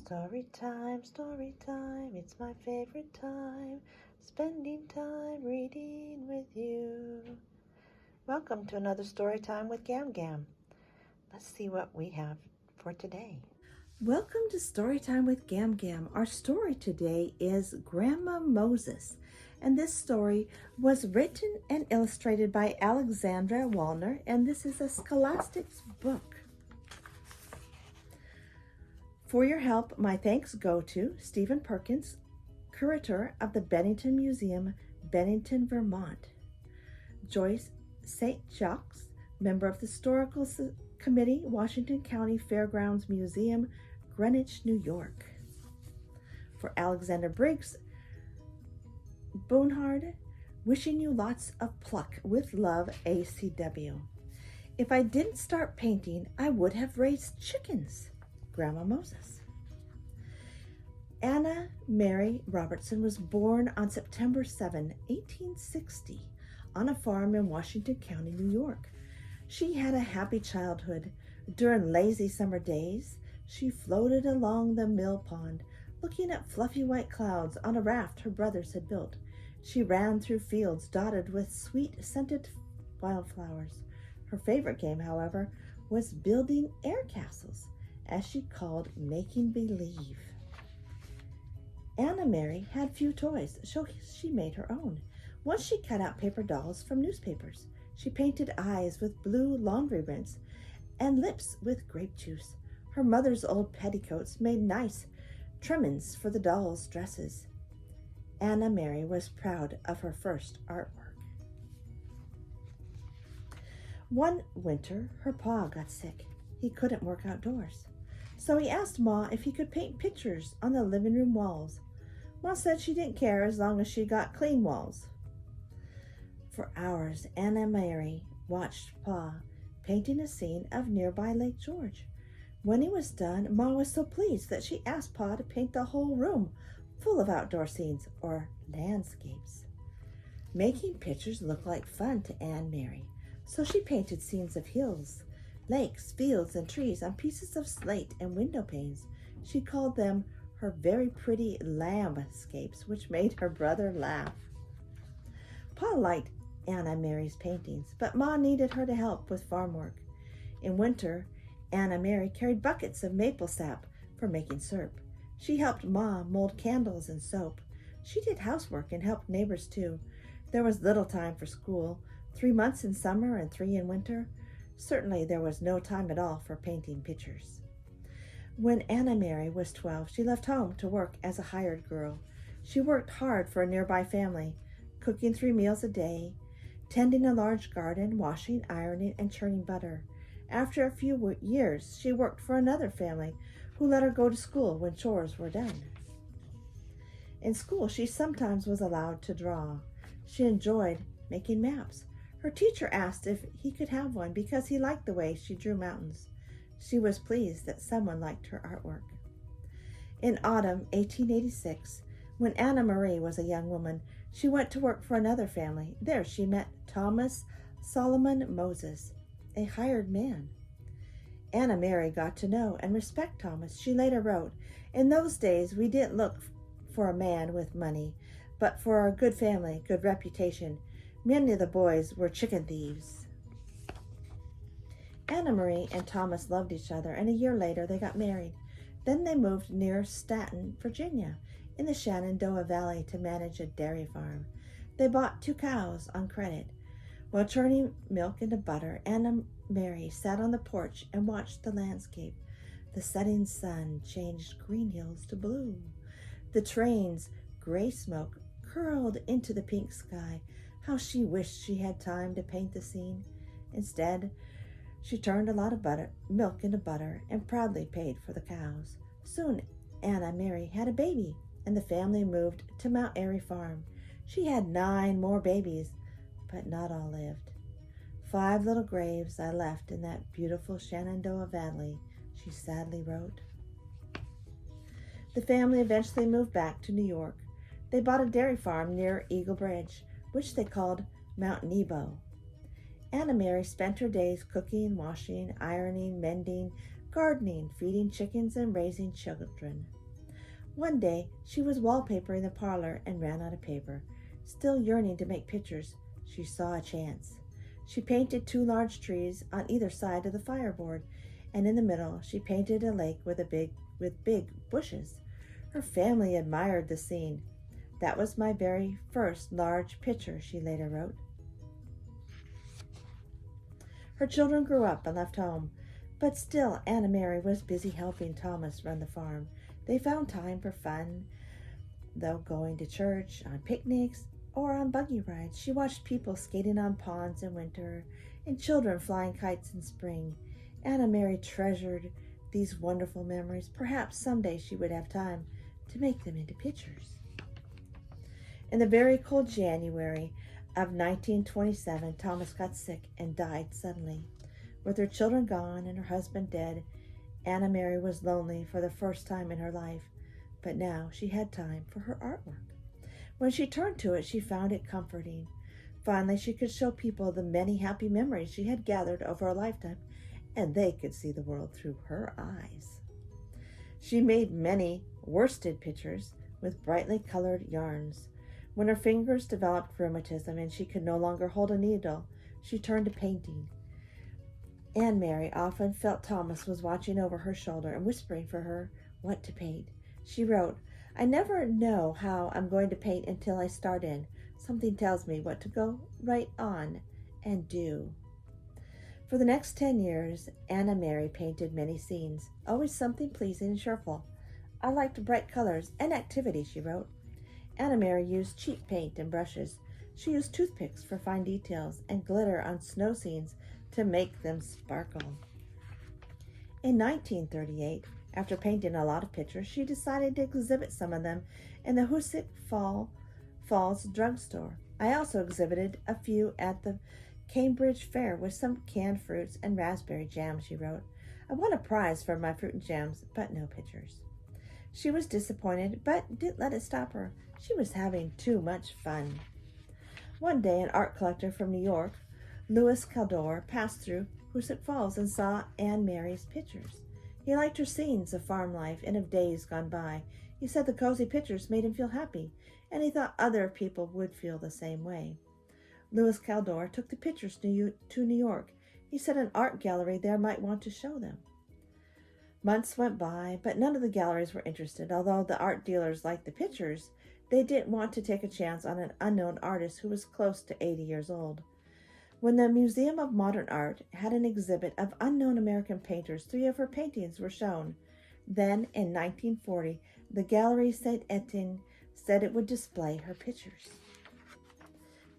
Story time, it's my favorite time, spending time reading with you. Welcome to another story time with Gam Gam. Let's see what we have for today. Welcome to Storytime with Gam Gam. Our story today is Grandma Moses, and this story was written and illustrated by Alexandra Wallner, and this is a Scholastics book. For your help, my thanks go to Stephen Perkins, curator of the Bennington Museum, Bennington, Vermont; Joyce St. Jacques, member of the Historical Committee, Washington County Fairgrounds Museum, Greenwich, New York; for Alexander Briggs Bonhard, wishing you lots of pluck. With love, ACW. If I didn't start painting, I would have raised chickens. Grandma Moses. Anna Mary Robertson was born on September 7, 1860, on a farm in Washington County, New York. She had a happy childhood. During lazy summer days, she floated along the mill pond, looking at fluffy white clouds on a raft her brothers had built. She ran through fields dotted with sweet-scented wildflowers. Her favorite game, however, was building air castles, as she called making believe. Anna Mary had few toys, so she made her own. Once she cut out paper dolls from newspapers. She painted eyes with blue laundry rinse and lips with grape juice. Her mother's old petticoats made nice trimmings for the dolls' dresses. Anna Mary was proud of her first artwork. One winter, her pa got sick. He couldn't work outdoors. So he asked Ma if he could paint pictures on the living room walls. Ma said she didn't care as long as she got clean walls. For hours, Anna Mary watched Pa painting a scene of nearby Lake George. When he was done, Ma was so pleased that she asked Pa to paint the whole room full of outdoor scenes or landscapes. Making pictures looked like fun to Anna Mary, so she painted scenes of hills, lakes, fields, and trees on pieces of slate and window panes. She called them her very pretty landscapes, which made her brother laugh. Pa liked Anna Mary's paintings, but Ma needed her to help with farm work. In winter, Anna Mary carried buckets of maple sap for making syrup. She helped Ma mold candles and soap. She did housework and helped neighbors too. There was little time for school, 3 months in summer and 3 in winter. Certainly there was no time at all for painting pictures. When Anna Mary was 12, she left home to work as a hired girl. She worked hard for a nearby family, cooking 3 meals a day, tending a large garden, washing, ironing, and churning butter. After a few years, she worked for another family who let her go to school when chores were done. In school, she sometimes was allowed to draw. She enjoyed making maps. Her teacher asked if he could have one because he liked the way she drew mountains. She was pleased that someone liked her artwork. In autumn 1886, when Anna Marie was a young woman, she went to work for another family. There she met Thomas Solomon Moses, a hired man. Anna Mary got to know and respect Thomas. She later wrote, "In those days, we didn't look for a man with money, but for a good family, good reputation. Many of the boys were chicken thieves." Anna Marie and Thomas loved each other, and a year later they got married. Then they moved near Staunton, Virginia, in the Shenandoah Valley to manage a dairy farm. They bought 2 cows on credit. While churning milk into butter, Anna Mary sat on the porch and watched the landscape. The setting sun changed green hills to blue. The train's gray smoke curled into the pink sky. How she wished she had time to paint the scene. Instead, she turned a lot of milk into butter and proudly paid for the cows. Soon, Anna Mary had a baby, and the family moved to Mount Airy Farm. She had 9 more babies, but not all lived. 5 little graves I left in that beautiful Shenandoah Valley, she sadly wrote. The family eventually moved back to New York. They bought a dairy farm near Eagle Bridge, which they called Mount Nebo. Anna Mary spent her days cooking, washing, ironing, mending, gardening, feeding chickens, and raising children. One day, she was wallpapering the parlor and ran out of paper. Still yearning to make pictures, she saw a chance. She painted 2 large trees on either side of the fireboard, and in the middle she painted a lake with big bushes. Her family admired the scene. That was my very first large picture, she later wrote. Her children grew up and left home, but still Anna Mary was busy helping Thomas run the farm. They found time for fun, though, going to church, on picnics, or on buggy rides. She watched people skating on ponds in winter and children flying kites in spring. Anna Mary treasured these wonderful memories. Perhaps someday she would have time to make them into pictures. In the very cold January of 1927, Thomas got sick and died suddenly. With her children gone and her husband dead, Anna Mary was lonely for the first time in her life, but now she had time for her artwork. When she turned to it, she found it comforting. Finally, she could show people the many happy memories she had gathered over a lifetime, and they could see the world through her eyes. She made many worsted pictures with brightly colored yarns. When her fingers developed rheumatism and she could no longer hold a needle, she turned to painting. Anne Mary often felt Thomas was watching over her shoulder and whispering for her what to paint. She wrote, "I never know how I'm going to paint until I start in. Something tells me what to go right on and do." For the next 10 years, Anna Mary painted many scenes, always something pleasing and cheerful. "I liked bright colors and activity," she wrote. Anna Mary used cheap paint and brushes. She used toothpicks for fine details and glitter on snow scenes to make them sparkle. In 1938, after painting a lot of pictures, she decided to exhibit some of them in the Hoosick Falls drugstore. "I also exhibited a few at the Cambridge Fair with some canned fruits and raspberry jam," she wrote. "I won a prize for my fruit and jams, but no pictures." She was disappointed, but didn't let it stop her. She was having too much fun. One day, an art collector from New York, Louis Caldor, passed through Hoosick Falls and saw Anne Mary's pictures. He liked her scenes of farm life and of days gone by. He said the cozy pictures made him feel happy, and he thought other people would feel the same way. Louis Caldor took the pictures to New York. He said an art gallery there might want to show them. Months went by, but none of the galleries were interested. Although the art dealers liked the pictures, they didn't want to take a chance on an unknown artist who was close to 80 years old. When the Museum of Modern Art had an exhibit of unknown American painters, 3 of her paintings were shown. Then, in 1940, the Galerie Saint-Étienne said it would display her pictures.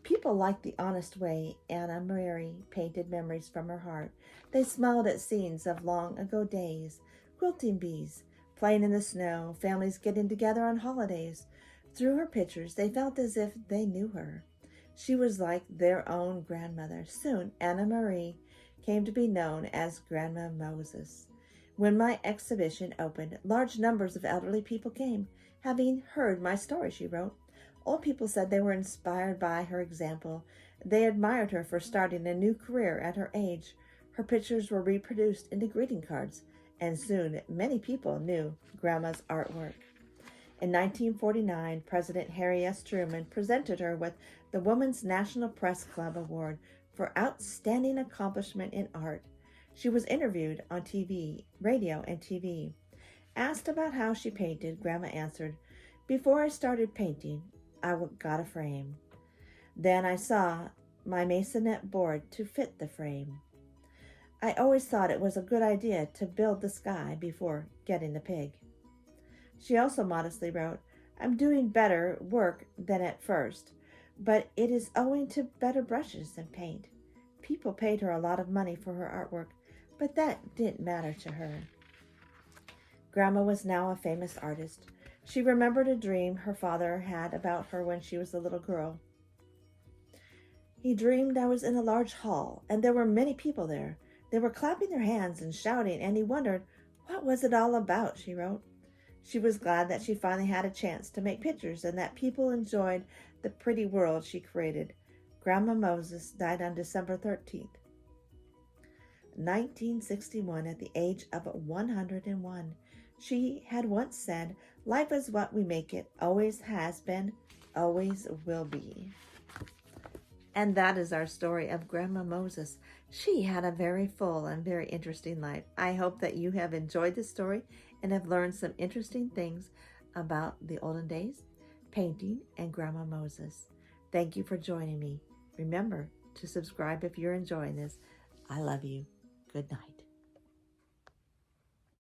People liked the honest way Anna Mary painted memories from her heart. They smiled at scenes of long-ago days, quilting bees, playing in the snow, families getting together on holidays. Through her pictures, they felt as if they knew her. She was like their own grandmother. Soon, Anna Marie came to be known as Grandma Moses. When my exhibition opened, large numbers of elderly people came, having heard my story, she wrote. Old people said they were inspired by her example. They admired her for starting a new career at her age. Her pictures were reproduced into greeting cards, and soon many people knew Grandma's artwork. In 1949, President Harry S. Truman presented her with the Women's National Press Club Award for Outstanding Accomplishment in Art. She was interviewed on TV, radio, and TV. Asked about how she painted, Grandma answered, "Before I started painting, I got a frame. Then I saw my masonette board to fit the frame. I always thought it was a good idea to build the sky before getting the pig." She also modestly wrote, "I'm doing better work than at first, but it is owing to better brushes and paint." People paid her a lot of money for her artwork, but that didn't matter to her. Grandma was now a famous artist. She remembered a dream her father had about her when she was a little girl. "He dreamed I was in a large hall, and there were many people there. They were clapping their hands and shouting, and he wondered, what was it all about?" she wrote. She was glad that she finally had a chance to make pictures and that people enjoyed the pretty world she created. Grandma Moses died on December 13th, 1961, at the age of 101. She had once said, "Life is what we make it, always has been, always will be." And that is our story of Grandma Moses. She had a very full and very interesting life. I hope that you have enjoyed this story and have learned some interesting things about the olden days, painting, and Grandma Moses. Thank you for joining me. Remember to subscribe if you're enjoying this. I love you. Good night.